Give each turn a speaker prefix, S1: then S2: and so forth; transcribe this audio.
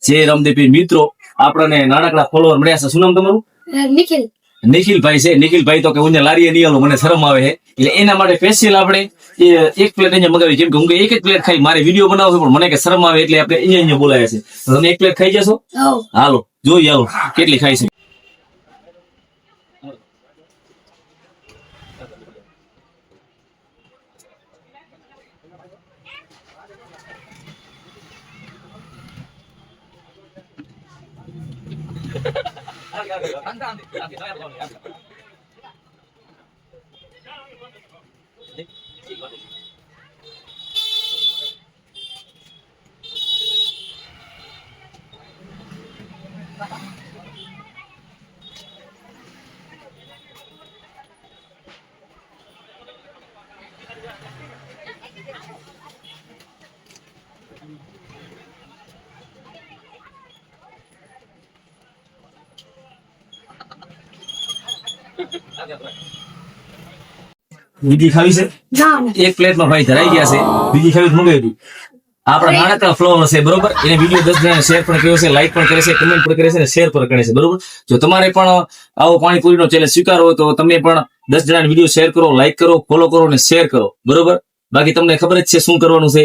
S1: જે રામદેવી મિત્રો આપણને નાનકડા ફોલોવર મળ્યા છે. શું નામ તમારું?
S2: નિખિલ.
S1: નિખિલભાઈ છે. નિખિલભાઈ તો કે હું લારીએ નહીં આલું, મને શરમ આવે છે, એટલે એના માટે સ્પેશિયલ આપણે એક પ્લેટ અહીંયા મગાવી. કેમ કે હું એક જ પ્લેટ ખાઈ, મારે વિડીયો બનાવવો છે પણ મને કે શરમ આવે, એટલે આપણે અહીંયા બોલાયા છે. તો તમે એક પ્લેટ ખાઈ જશો? હાલો જોઈએ, હાલો કેટલી ખાઈ છે. બીજી ખાવી છે? એક પ્લેટમાં ભાઈ ધરાઈ ગયા છે. બીજી ખાવી મંગાવી દઉં. આપણા નાનકડા ફ્લોવર છે બરોબર, એને વિડીયો 10 જણા શેર પણ કર્યો છે, લાઈક પણ કરે છે, કમેન્ટ પણ કરે છે, શેર પણ કરે છે બરોબર. જો તમારે પણ આવો પાણીપુરીનો ચેલેન્જ સ્વીકારવો હોય તો તમે પણ 10 જણાને વિડીયો શેર કરો, લાઈક કરો, ફોલો કરો અને શેર કરો બરોબર. બાકી તમને ખબર જ છે શું કરવાનું છે.